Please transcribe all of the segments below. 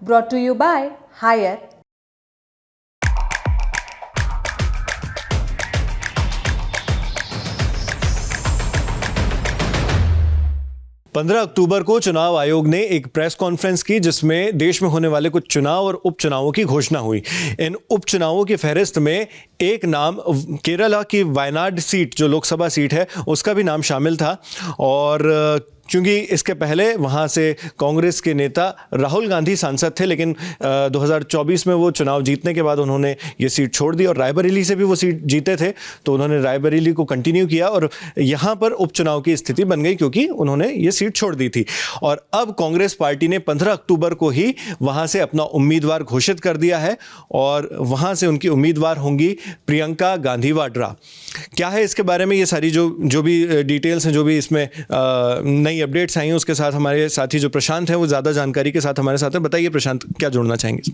brought to you by Hire. पंद्रह अक्टूबर को चुनाव आयोग ने एक प्रेस कॉन्फ्रेंस की जिसमें देश में होने वाले कुछ चुनाव और उपचुनावों की घोषणा हुई। इन उपचुनावों की फहरिस्त में एक नाम केरला की वायनाड सीट जो लोकसभा सीट है उसका भी नाम शामिल था। और क्योंकि इसके पहले वहाँ से कांग्रेस के नेता राहुल गांधी सांसद थे, लेकिन 2024 में वो चुनाव जीतने के बाद उन्होंने ये सीट छोड़ दी और रायबरेली से भी वो सीट जीते थे, तो उन्होंने रायबरेली को कंटिन्यू किया और यहाँ पर उपचुनाव की स्थिति बन गई क्योंकि उन्होंने ये सीट छोड़ दी थी। और अब कांग्रेस पार्टी ने 15 अक्टूबर को ही वहाँ से अपना उम्मीदवार घोषित कर दिया है और वहाँ से उनकी उम्मीदवार होंगी प्रियंका गांधी वाड्रा। क्या है इसके बारे में ये सारी जो भी डिटेल्स हैं, जो भी इसमें नई अपडेट्स आई हैं, उसके साथ हमारे साथी जो प्रशांत हैं वो ज़्यादा जानकारी के साथ हमारे साथ हैं। बताइए प्रशांत, क्या जोड़ना चाहेंगे?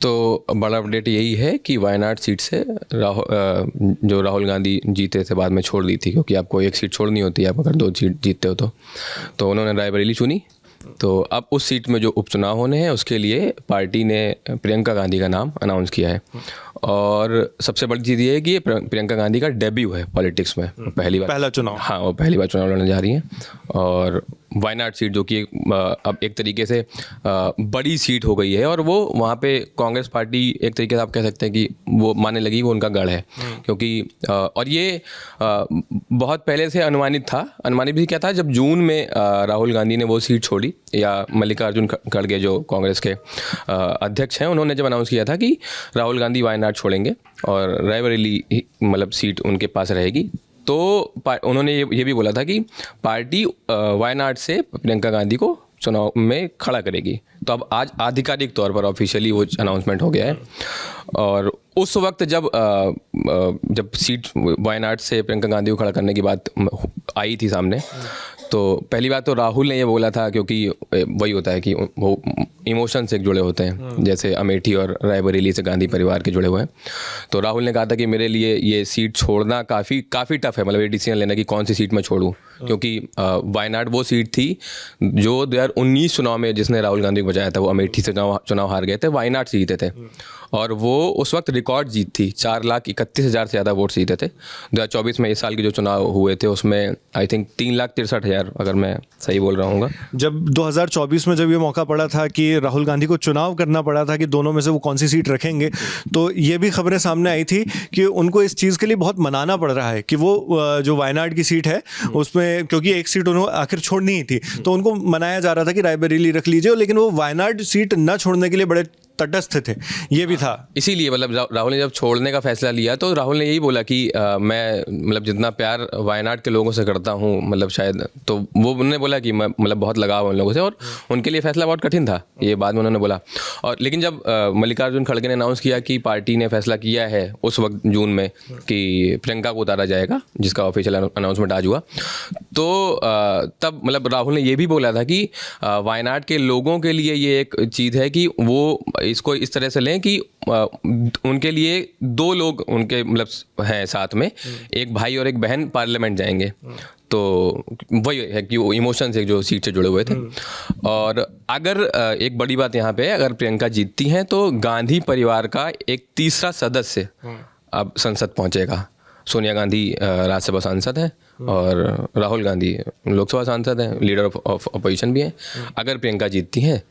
तो बड़ा अपडेट यही है कि वायनाड सीट से जो राहुल गांधी जीते थे बाद में छोड़ दी थी, क्योंकि आपको एक सीट छोड़नी होती है आप अगर 2 सीट जीतते हो तो उन्होंने रायबरेली चुनी। तो अब उस सीट में जो उपचुनाव होने हैं उसके लिए पार्टी ने प्रियंका गांधी का नाम अनाउंस किया है। और सबसे बड़ी चीज़ ये है कि ये प्रियंका गांधी का डेब्यू है पॉलिटिक्स में, पहला चुनाव। हाँ, वो पहली बार चुनाव लड़ने जा रही हैं। और वायनाड सीट जो कि अब एक तरीके से बड़ी सीट हो गई है और वो वहाँ पे कांग्रेस पार्टी एक तरीके से आप कह सकते हैं कि वो मानने लगी वो उनका गढ़ है, क्योंकि और ये बहुत पहले से अनुमानित था। अनुमानित भी क्या था, जब जून में राहुल गांधी ने वो सीट छोड़ी या मल्लिकार्जुन खड़गे जो कांग्रेस के अध्यक्ष हैं, उन्होंने जब अनाउंस किया था कि राहुल गांधी वायनाड छोड़ेंगे और रायबरेली मतलब सीट उनके पास रहेगी, तो उन्होंने ये भी बोला था कि पार्टी वायनाड से प्रियंका गांधी को चुनाव में खड़ा करेगी। तो अब आज आधिकारिक तौर पर ऑफिशियली वो अनाउंसमेंट हो गया है। और उस वक्त जब सीट वायनाड से प्रियंका गांधी को खड़ा करने की बात आई थी सामने, तो पहली बात तो राहुल ने ये बोला था, क्योंकि वही होता है कि वो इमोशन से जुड़े होते हैं, जैसे अमेठी और रायबरेली से गांधी परिवार के जुड़े हुए हैं। तो राहुल ने कहा था कि मेरे लिए ये सीट छोड़ना काफ़ी टफ है, मतलब ये डिसीजन लेना कि कौन सी सीट मैं छोड़ूं, क्योंकि वायनाड वो सीट थी जो 2019 चुनाव में जिसने राहुल गांधी को बचाया था। वो अमेठी से चुनाव हार गए थे, वायनाड से जीते थे और वो उस वक्त रिकॉर्ड जीत थी, 4,31,000 से ज़्यादा वोट जीते थे। 2024 में इस साल के जो चुनाव हुए थे उसमें आई थिंक 3,63,000, अगर मैं सही बोल रहा हूँ। जब 2024 में जब ये मौका पड़ा था कि राहुल गांधी को चुनाव करना पड़ा था कि दोनों में से वो कौन सी सीट रखेंगे, तो ये भी खबरें सामने आई थी कि उनको इस चीज़ के लिए बहुत मनाना पड़ रहा है कि वो जो वायनाड की सीट है उसमें, क्योंकि एक सीट उन्होंने आखिर छोड़नी ही थी, तो उनको मनाया जा रहा था कि रायबरेली रख लीजिए, लेकिन वो वायनाड सीट न छोड़ने के लिए बड़े तटस्थ थे। ये भी था, इसीलिए मतलब राहुल ने जब छोड़ने का फैसला लिया तो राहुल ने यही बोला कि मैं मतलब जितना प्यार वायनाड के लोगों से करता हूँ, मतलब शायद, तो वो उन्होंने बोला कि मैं मतलब बहुत लगाव उन लोगों से और उनके लिए फैसला बहुत कठिन था, ये बाद में उन्होंने बोला। और लेकिन जब मल्लिकार्जुन खड़गे ने अनाउंस किया कि पार्टी ने फैसला किया है उस वक्त जून में कि प्रियंका को उतारा जाएगा, जिसका ऑफिशियल अनाउंसमेंट आज हुआ, तो तब मतलब राहुल ने ये भी बोला था कि वायनाड के लोगों के लिए ये एक चीज़ है कि वो इसको इस तरह से लें कि उनके लिए 2 लोग उनके मतलब हैं साथ में, एक भाई और एक बहन पार्लियामेंट जाएंगे। तो वही है कि वो इमोशन से जो सीट से जुड़े हुए थे। और अगर एक बड़ी बात यहाँ पे है, अगर प्रियंका जीतती हैं तो गांधी परिवार का एक तीसरा सदस्य अब संसद पहुँचेगा। सोनिया गांधी राज्यसभा सांसद हैं और राहुल गांधी लोकसभा सांसद हैं, लीडर ऑफ अपोजिशन भी हैं। अगर प्रियंका जीतती हैं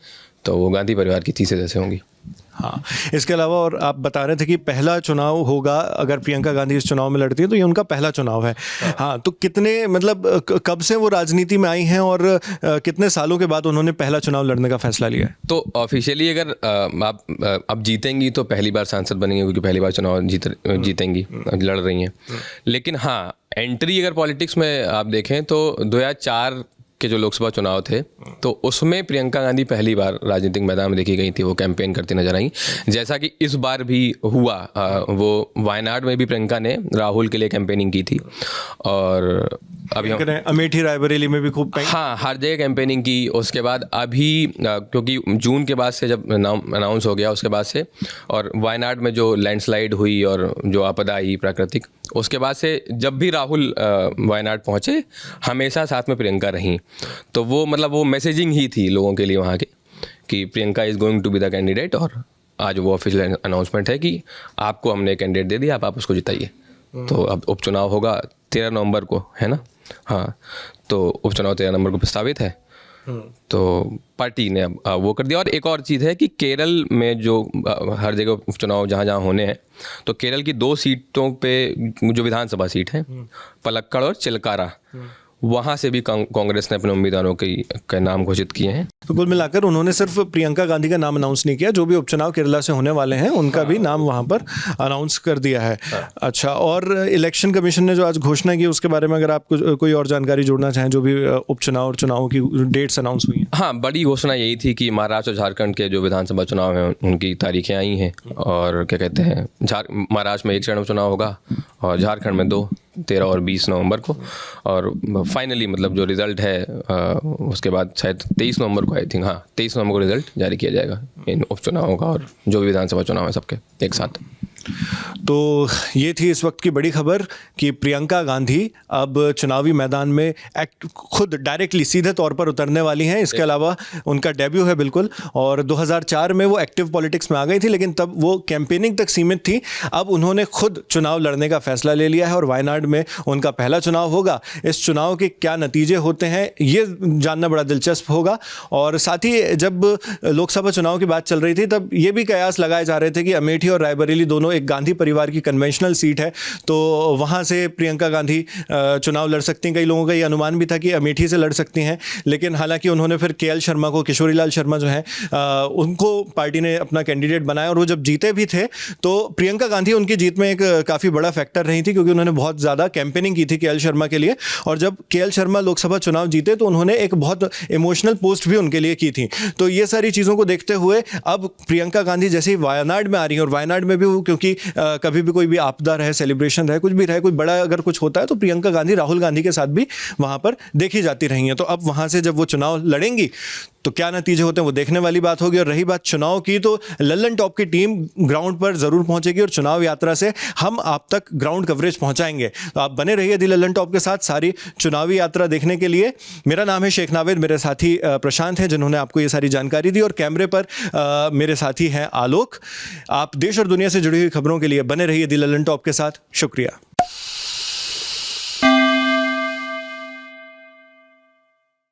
तो वो गांधी परिवार की तीसरे सदस्य होंगी। हाँ, इसके अलावा और आप बता रहे थे कि पहला चुनाव होगा, अगर प्रियंका गांधी इस चुनाव में लड़ती है तो ये उनका पहला चुनाव है। हाँ, तो कितने मतलब कब से वो राजनीति में आई हैं और कितने सालों के बाद उन्होंने पहला चुनाव लड़ने का फैसला लिया है? तो ऑफिशियली अगर आप अब जीतेंगी तो पहली बार सांसद बनेंगे, क्योंकि पहली बार चुनाव जीतेंगी, लड़ रही हैं। लेकिन हाँ, एंट्री अगर पॉलिटिक्स में आप देखें तो 2004 के जो लोकसभा चुनाव थे तो उसमें प्रियंका गांधी पहली बार राजनीतिक मैदान में देखी गई थी, वो कैंपेन करती नजर आई, जैसा कि इस बार भी हुआ। वो वायनाड में भी प्रियंका ने राहुल के लिए कैंपेनिंग की थी और अभी अमेठी रायबरेली में भी खूब, हाँ, हर जगह कैंपेनिंग की। उसके बाद अभी क्योंकि जून के बाद से जब अनाउंस हो गया उसके बाद से, और वायनाड में जो लैंडस्लाइड हुई और जो आपदा आई प्राकृतिक, उसके बाद से जब भी राहुल वायनाड पहुँचे हमेशा साथ में प्रियंका रहीं। तो वो मतलब वो मैसेजिंग ही थी लोगों के लिए वहाँ के कि Priyanka is going to be the candidate, और आज वो ऑफिशियल अनाउंसमेंट है कि आपको हमने कैंडिडेट दे दिया, आप उसको जिताइए। तो अब उपचुनाव होगा 13 नवंबर को, है ना? हाँ, तो उपचुनाव 13 नवंबर को प्रस्तावित है। तो पार्टी ने अब वो कर दिया। और एक और चीज़ है कि केरल में जो हर जगह उपचुनाव जहाँ जहाँ होने हैं, तो केरल की 2 सीटों पे जो विधानसभा सीट है, पलक्कड़ और चिलकारा, वहाँ से भी कांग्रेस ने अपने उम्मीदवारों के नाम घोषित किए हैं। तो कुल मिलाकर उन्होंने सिर्फ प्रियंका गांधी का नाम अनाउंस नहीं किया, जो भी उपचुनाव केरला से होने वाले हैं उनका भी नाम वहां पर अनाउंस कर दिया है। अच्छा, और इलेक्शन कमीशन ने जो आज घोषणा की उसके बारे में अगर आप कोई और जानकारी जोड़ना चाहें, जो भी उपचुनाव और चुनावों की डेट्स अनाउंस हुई हैं। हाँ, बड़ी घोषणा यही थी कि महाराष्ट्र और झारखंड के जो विधानसभा चुनाव हैं उनकी तारीखें आई हैं, और क्या कहते हैं, महाराष्ट्र में 1 चरण चुनाव होगा और झारखंड में 2, 13 और 20 नवंबर को, और फाइनली मतलब जो रिजल्ट है उसके बाद शायद 23 नवंबर को, आई थिंक, हाँ 23 नवंबर को रिजल्ट जारी किया जाएगा इन उपचुनावों का और जो भी विधानसभा चुनाव है सबके एक साथ। तो ये थी इस वक्त की बड़ी खबर कि प्रियंका गांधी अब चुनावी मैदान में खुद डायरेक्टली सीधे तौर पर उतरने वाली हैं। इसके अलावा उनका डेब्यू है बिल्कुल, और 2004 में वो एक्टिव पॉलिटिक्स में आ गई थी, लेकिन तब वो कैंपेनिंग तक सीमित थी। अब उन्होंने खुद चुनाव लड़ने का फैसला ले लिया है और वायनाड में उनका पहला चुनाव होगा। इस चुनाव के क्या नतीजे होते हैं ये जानना बड़ा दिलचस्प होगा। और साथ ही जब लोकसभा चुनाव की बात चल रही थी तब ये भी कयास लगाए जा रहे थे कि अमेठी और रायबरेली दोनों एक गांधी परिवार की कन्वेंशनल सीट है, तो वहां से प्रियंका गांधी चुनाव लड़ सकती हैं। कई लोगों का ये अनुमान भी था कि अमेठी से लड़ सकती हैं, लेकिन हालांकि उन्होंने फिर केएल शर्मा को, किशोरीलाल शर्मा जो हैं, उनको पार्टी ने अपना कैंडिडेट बनाया, और वो जब जीते भी थे तो प्रियंका गांधी उनकी जीत में एक काफ़ी बड़ा फैक्टर रही थी, क्योंकि उन्होंने बहुत ज़्यादा कैंपेनिंग की थी केएल शर्मा के लिए। और जब केएल शर्मा लोकसभा चुनाव जीते तो उन्होंने एक बहुत इमोशनल पोस्ट भी उनके लिए की थी। तो ये सारी चीज़ों को देखते हुए अब प्रियंका गांधी जैसे ही वायनाड में आ रही हैं, और वायनाड में भी वो क्योंकि कभी भी कोई भी आपदा रहे, सेलिब्रेशन रहे, कुछ भी रहे, कोई बड़ा अगर कुछ होता है तो प्रियंका गांधी राहुल गांधी के साथ भी वहां पर देखी जाती रही हैं। तो अब वहां से जब वो चुनाव लड़ेंगी तो क्या नतीजे होते हैं वो देखने वाली बात होगी। और रही बात चुनाव की, तो लल्लन टॉप की टीम ग्राउंड पर जरूर पहुंचेगी और चुनाव यात्रा से हम आप तक ग्राउंड कवरेज पहुंचाएंगे। तो आप बने रहिए दी लल्लन टॉप के साथ सारी चुनावी यात्रा देखने के लिए। मेरा नाम है शेख नावेद, मेरे साथी प्रशांत हैं जिन्होंने आपको ये सारी जानकारी दी, और कैमरे पर मेरे साथी हैं आलोक। आप देश और दुनिया से जुड़ी हुई खबरों के लिए बने रहिए दी लल्लन टॉप के साथ। शुक्रिया।